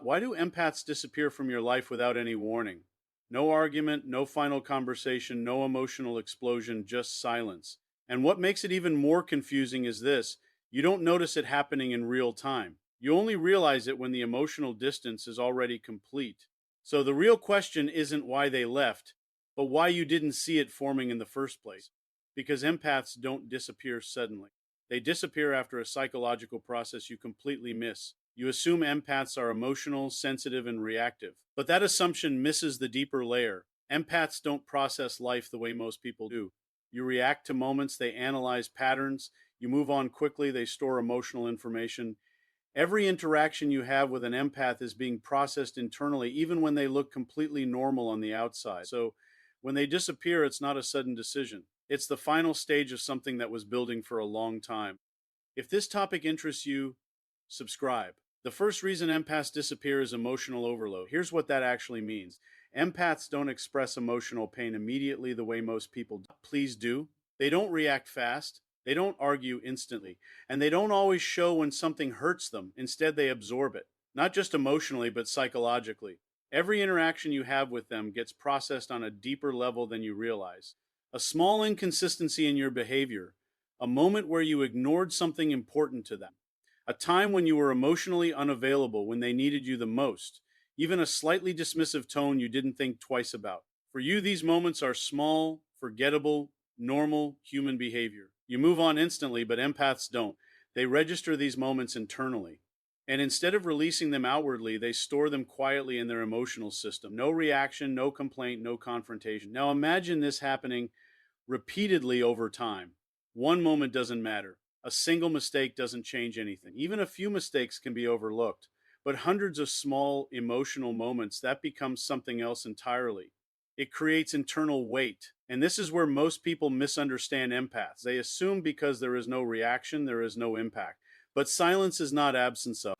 Why do empaths disappear from your life without any warning? No argument, no final conversation, no emotional explosion, just silence. And what makes it even more confusing is this: you don't notice it happening in real time. You only realize it when the emotional distance is already complete. So the real question isn't why they left, but why you didn't see it forming in the first place. Because empaths don't disappear suddenly. They disappear after a psychological process you completely miss. You assume empaths are emotional, sensitive, and reactive. But that assumption misses the deeper layer. Empaths don't process life the way most people do. You react to moments, they analyze patterns, you move on quickly, they store emotional information. Every interaction you have with an empath is being processed internally, even when they look completely normal on the outside. So when they disappear, it's not a sudden decision. It's the final stage of something that was building for a long time. If this topic interests you, subscribe. The first reason empaths disappear is emotional overload. Here's what that actually means. Empaths don't express emotional pain immediately the way most people please do. They don't react fast. They don't argue instantly. And they don't always show when something hurts them. Instead, they absorb it, not just emotionally, but psychologically. Every interaction you have with them gets processed on a deeper level than you realize. A small inconsistency in your behavior, a moment where you ignored something important to them, a time when you were emotionally unavailable when they needed you the most, even a slightly dismissive tone you didn't think twice about. For you, these moments are small, forgettable, normal human behavior. You move on instantly, but empaths don't. They register these moments internally. And instead of releasing them outwardly, they store them quietly in their emotional system. No reaction, no complaint, no confrontation. Now imagine this happening repeatedly over time. One moment doesn't matter. A single mistake doesn't change anything. Even a few mistakes can be overlooked. But hundreds of small emotional moments, that becomes something else entirely. It creates internal weight. And this is where most people misunderstand empaths. They assume because there is no reaction, there is no impact. But silence is not absence of.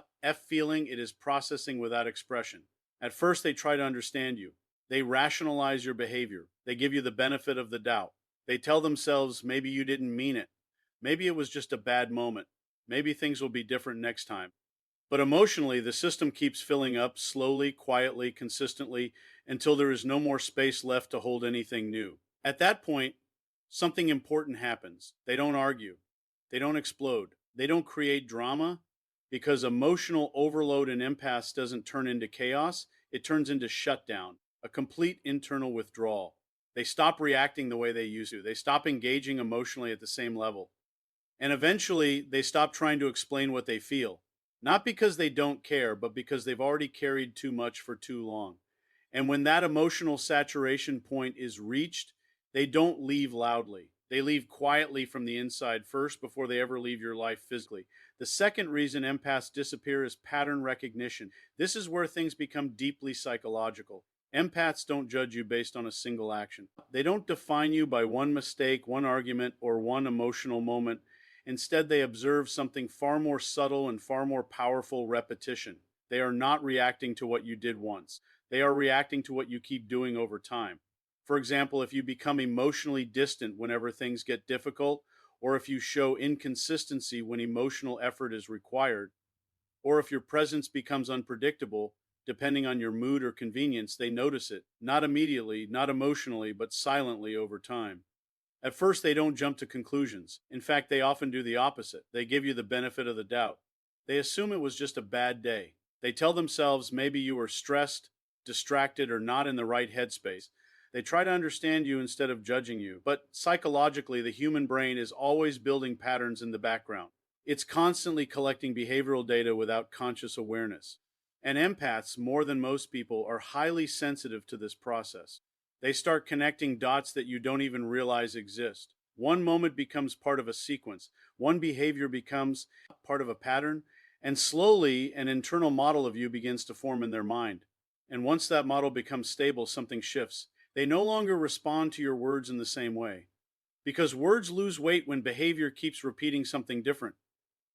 Feeling, it is processing without expression. At first, they try to understand you. They rationalize your behavior. They give you the benefit of the doubt. They tell themselves maybe you didn't mean it. Maybe it was just a bad moment. Maybe things will be different next time. But emotionally, the system keeps filling up slowly, quietly, consistently, until there is no more space left to hold anything new. At that point, something important happens. They don't argue. They don't explode. They don't create drama, because emotional overload in empaths doesn't turn into chaos. It turns into shutdown, a complete internal withdrawal. They stop reacting the way they used to. They stop engaging emotionally at the same level. And eventually, they stop trying to explain what they feel. Not because they don't care, but because they've already carried too much for too long. And when that emotional saturation point is reached, they don't leave loudly. They leave quietly from the inside first before they ever leave your life physically. The second reason empaths disappear is pattern recognition. This is where things become deeply psychological. Empaths don't judge you based on a single action. They don't define you by one mistake, one argument, or one emotional moment. Instead, they observe something far more subtle and far more powerful: repetition. They are not reacting to what you did once. They are reacting to what you keep doing over time. For example, if you become emotionally distant whenever things get difficult, or if you show inconsistency when emotional effort is required, or if your presence becomes unpredictable, depending on your mood or convenience, they notice it, not immediately, not emotionally, but silently over time. At first, they don't jump to conclusions. In fact, they often do the opposite. They give you the benefit of the doubt. They assume it was just a bad day. They tell themselves maybe you were stressed, distracted, or not in the right headspace. They try to understand you instead of judging you. But psychologically, the human brain is always building patterns in the background. It's constantly collecting behavioral data without conscious awareness. And empaths, more than most people, are highly sensitive to this process. They start connecting dots that you don't even realize exist. One moment becomes part of a sequence. One behavior becomes part of a pattern. And slowly, an internal model of you begins to form in their mind. And once that model becomes stable, something shifts. They no longer respond to your words in the same way. Because words lose weight when behavior keeps repeating something different.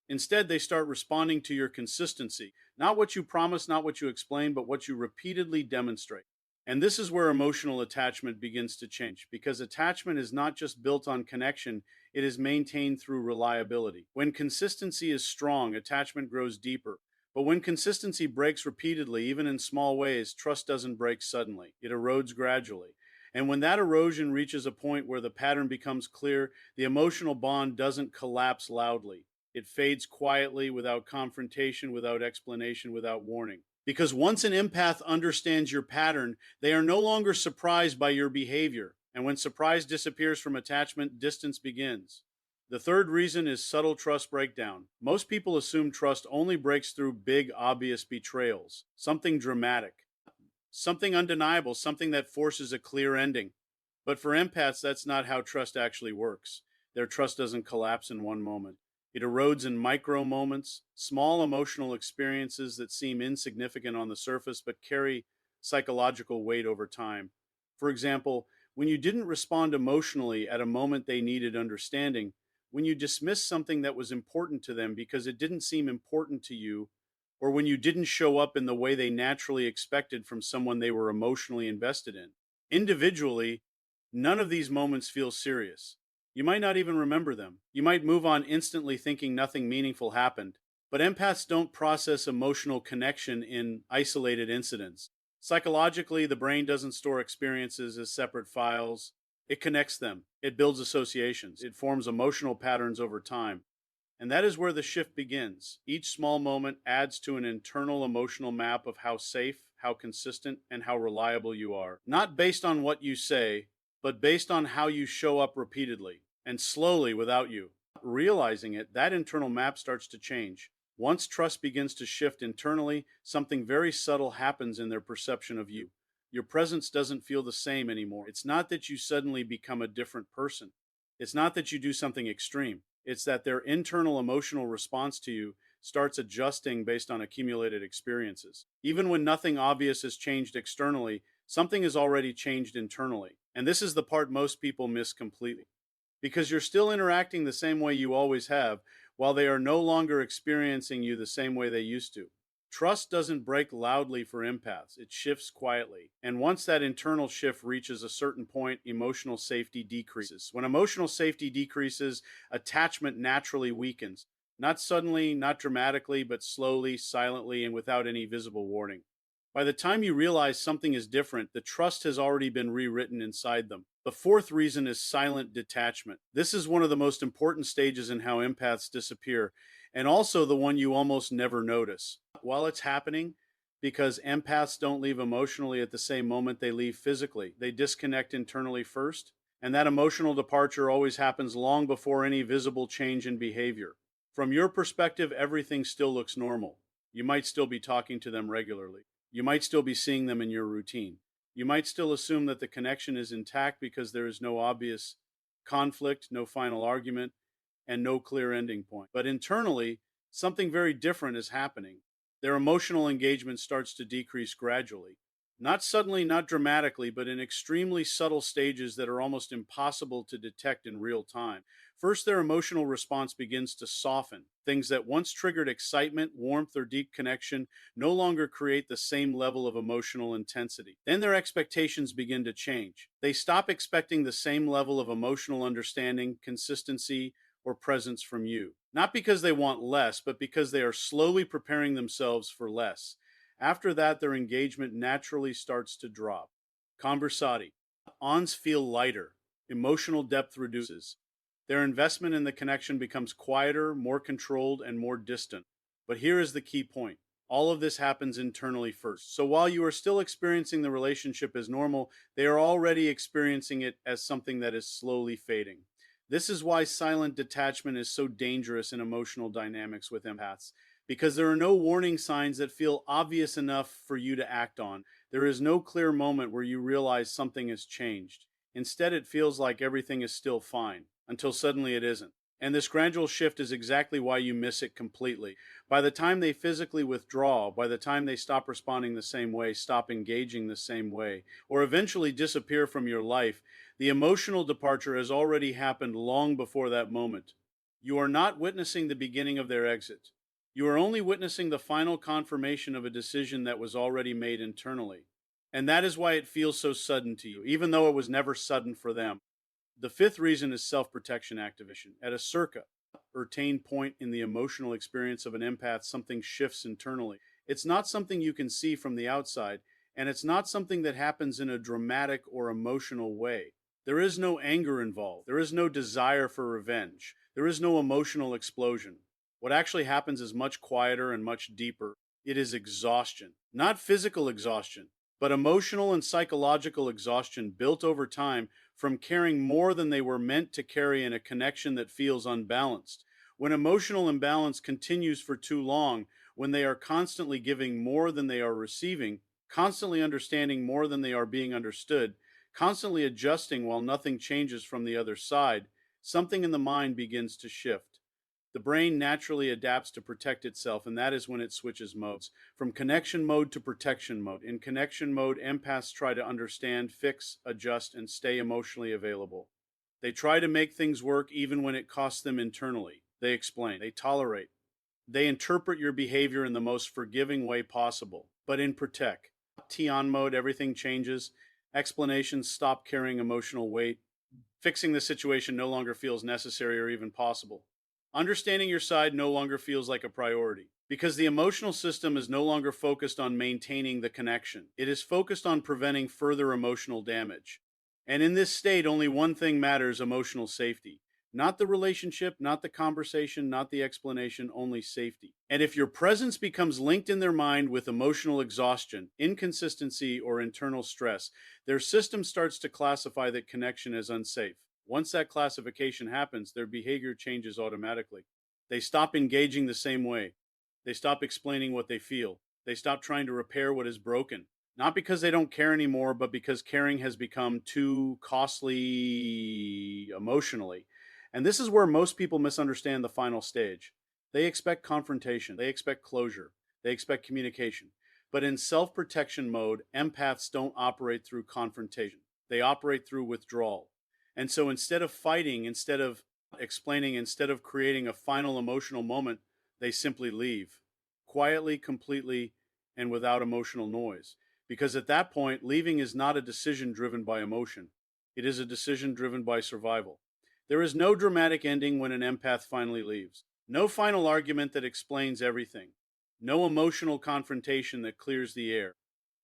Instead, they start responding to your consistency. Not what you promise, not what you explain, but what you repeatedly demonstrate. And this is where emotional attachment begins to change, because attachment is not just built on connection, it is maintained through reliability. When consistency is strong, attachment grows deeper. But when consistency breaks repeatedly, even in small ways, trust doesn't break suddenly. It erodes gradually. And when that erosion reaches a point where the pattern becomes clear, the emotional bond doesn't collapse loudly. It fades quietly, without confrontation, without explanation, without warning. Because once an empath understands your pattern, they are no longer surprised by your behavior. And when surprise disappears from attachment, distance begins. The third reason is subtle trust breakdown. Most people assume trust only breaks through big, obvious betrayals, something dramatic, something undeniable, something that forces a clear ending. But for empaths, that's not how trust actually works. Their trust doesn't collapse in one moment. It erodes in micro moments, small emotional experiences that seem insignificant on the surface but carry psychological weight over time. For example, when you didn't respond emotionally at a moment they needed understanding, when you dismissed something that was important to them because it didn't seem important to you, or when you didn't show up in the way they naturally expected from someone they were emotionally invested in. Individually, none of these moments feel serious. You might not even remember them. You might move on instantly thinking nothing meaningful happened. But empaths don't process emotional connection in isolated incidents. Psychologically, the brain doesn't store experiences as separate files. It connects them, it builds associations, it forms emotional patterns over time. And that is where the shift begins. Each small moment adds to an internal emotional map of how safe, how consistent, and how reliable you are. Not based on what you say, but based on how you show up repeatedly and slowly without you. Realizing it, that internal map starts to change. Once trust begins to shift internally, something very subtle happens in their perception of you. Your presence doesn't feel the same anymore. It's not that you suddenly become a different person. It's not that you do something extreme. It's that their internal emotional response to you starts adjusting based on accumulated experiences. Even when nothing obvious has changed externally, something has already changed internally. And this is the part most people miss completely. Because you're still interacting the same way you always have, while they are no longer experiencing you the same way they used to. Trust doesn't break loudly for empaths, it shifts quietly. And once that internal shift reaches a certain point, emotional safety decreases. When emotional safety decreases, attachment naturally weakens. Not suddenly, not dramatically, but slowly, silently, and without any visible warning. By the time you realize something is different, the trust has already been rewritten inside them. The fourth reason is silent detachment. This is one of the most important stages in how empaths disappear, and also the one you almost never notice. While it's happening, because empaths don't leave emotionally at the same moment they leave physically. They disconnect internally first, and that emotional departure always happens long before any visible change in behavior. From your perspective, everything still looks normal. You might still be talking to them regularly. You might still be seeing them in your routine. You might still assume that the connection is intact because there is no obvious conflict, no final argument, and no clear ending point. But internally, something very different is happening. Their emotional engagement starts to decrease gradually. Not suddenly, not dramatically, but in extremely subtle stages that are almost impossible to detect in real time. First, their emotional response begins to soften. Things that once triggered excitement, warmth, or deep connection no longer create the same level of emotional intensity. Then their expectations begin to change. They stop expecting the same level of emotional understanding, consistency, or presence from you. Not because they want less, but because they are slowly preparing themselves for less. After that, their engagement naturally starts to drop. Conversati. Ons feel lighter. Emotional depth reduces. Their investment in the connection becomes quieter, more controlled, and more distant. But here is the key point. All of this happens internally first. So while you are still experiencing the relationship as normal, they are already experiencing it as something that is slowly fading. This is why silent detachment is so dangerous in emotional dynamics with empaths, because there are no warning signs that feel obvious enough for you to act on. There is no clear moment where you realize something has changed. Instead, it feels like everything is still fine, until suddenly it isn't. And this gradual shift is exactly why you miss it completely. By the time they physically withdraw, by the time they stop responding the same way, stop engaging the same way, or eventually disappear from your life, the emotional departure has already happened long before that moment. You are not witnessing the beginning of their exit. You are only witnessing the final confirmation of a decision that was already made internally. And that is why it feels so sudden to you, even though it was never sudden for them. The fifth reason is self-protection activation. At a circa, certain point in the emotional experience of an empath, something shifts internally. It's not something you can see from the outside, and it's not something that happens in a dramatic or emotional way. There is no anger involved. There is no desire for revenge. There is no emotional explosion. What actually happens is much quieter and much deeper. It is exhaustion. Not physical exhaustion, but emotional and psychological exhaustion built over time from caring more than they were meant to carry in a connection that feels unbalanced. When emotional imbalance continues for too long, when they are constantly giving more than they are receiving, constantly understanding more than they are being understood, constantly adjusting while nothing changes from the other side, something in the mind begins to shift. The brain naturally adapts to protect itself, and that is when it switches modes from connection mode to protection mode. In connection mode, empaths try to understand, fix, adjust, and stay emotionally available. They try to make things work even when it costs them internally. They explain, they tolerate, they interpret your behavior in the most forgiving way possible. But in protect, T-on mode, everything changes. Explanations stop carrying emotional weight. Fixing the situation no longer feels necessary or even possible. Understanding your side no longer feels like a priority because the emotional system is no longer focused on maintaining the connection. It is focused on preventing further emotional damage. And in this state, only one thing matters: emotional safety. Not the relationship, not the conversation, not the explanation, only safety. And if your presence becomes linked in their mind with emotional exhaustion, inconsistency, or internal stress, their system starts to classify that connection as unsafe. Once that classification happens, their behavior changes automatically. They stop engaging the same way. They stop explaining what they feel. They stop trying to repair what is broken. Not because they don't care anymore, but because caring has become too costly emotionally. And this is where most people misunderstand the final stage. They expect confrontation, they expect closure, they expect communication. But in self protection mode, empaths don't operate through confrontation, they operate through withdrawal. And so instead of fighting, instead of explaining, instead of creating a final emotional moment, they simply leave quietly, completely, and without emotional noise. Because at that point, leaving is not a decision driven by emotion, it is a decision driven by survival. There is no dramatic ending when an empath finally leaves, no final argument that explains everything, no emotional confrontation that clears the air,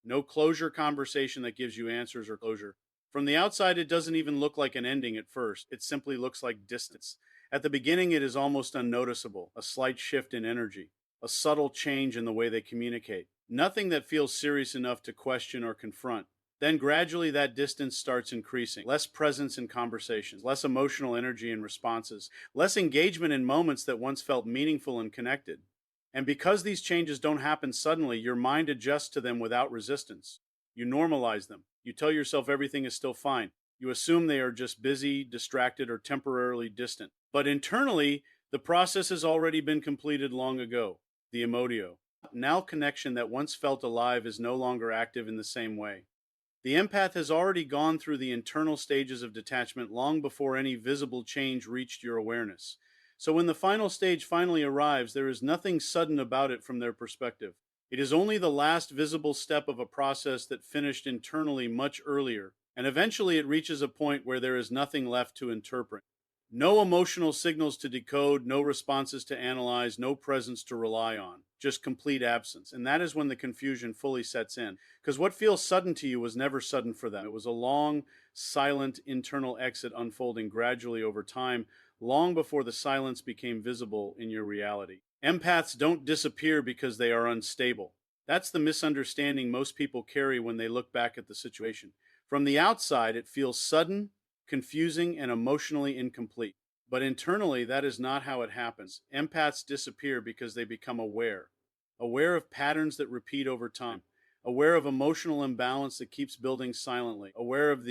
no closure conversation that gives you answers or closure. From the outside, it doesn't even look like an ending at first. It simply looks like distance. At the beginning, it is almost unnoticeable, a slight shift in energy, a subtle change in the way they communicate. Nothing that feels serious enough to question or confront. Then gradually that distance starts increasing. Less presence in conversations, less emotional energy in responses, less engagement in moments that once felt meaningful and connected. And because these changes don't happen suddenly, your mind adjusts to them without resistance. You normalize them. You tell yourself everything is still fine. You assume they are just busy, distracted, or temporarily distant. But internally, the process has already been completed long ago. The emotio. Now connection that once felt alive is no longer active in the same way. The empath has already gone through the internal stages of detachment long before any visible change reached your awareness. So when the final stage finally arrives, there is nothing sudden about it from their perspective. It is only the last visible step of a process that finished internally much earlier, and eventually it reaches a point where there is nothing left to interpret. No emotional signals to decode, no responses to analyze, no presence to rely on, just complete absence. And that is when the confusion fully sets in. Because what feels sudden to you was never sudden for them. It was a long, silent internal exit unfolding gradually over time, long before the silence became visible in your reality. Empaths don't disappear because they are unstable. That's the misunderstanding most people carry when they look back at the situation. From the outside, it feels sudden, confusing, and emotionally incomplete. But internally, that is not how it happens. Empaths disappear because they become aware, aware of patterns that repeat over time, aware of emotional imbalance that keeps building silently, aware of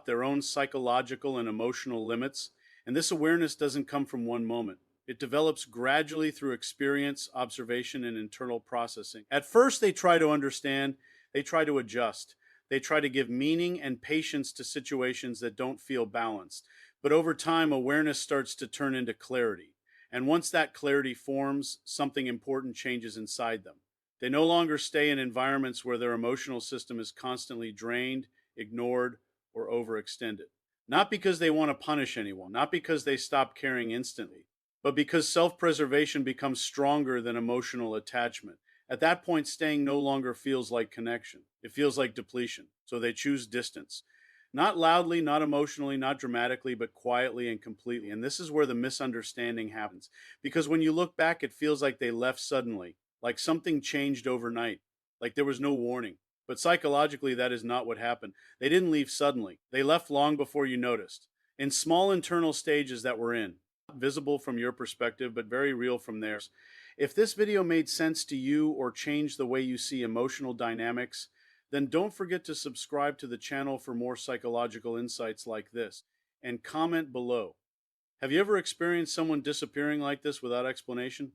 their own psychological and emotional limits. And this awareness doesn't come from one moment. It develops gradually through experience, observation, and internal processing. At first, they try to understand, they try to adjust, they try to give meaning and patience to situations that don't feel balanced. But over time, awareness starts to turn into clarity. And once that clarity forms, something important changes inside them. They no longer stay in environments where their emotional system is constantly drained, ignored, or overextended. Not because they want to punish anyone, not because they stop caring instantly, but because self-preservation becomes stronger than emotional attachment. At that point, staying no longer feels like connection. It feels like depletion. So they choose distance. Not loudly, not emotionally, not dramatically, but quietly and completely. And this is where the misunderstanding happens. Because when you look back, it feels like they left suddenly, like something changed overnight, like there was no warning. But psychologically, that is not what happened. They didn't leave suddenly. They left long before you noticed, in small internal stages that we're in, visible from your perspective, but very real from theirs. If this video made sense to you or changed the way you see emotional dynamics, then don't forget to subscribe to the channel for more psychological insights like this and comment below. Have you ever experienced someone disappearing like this without explanation?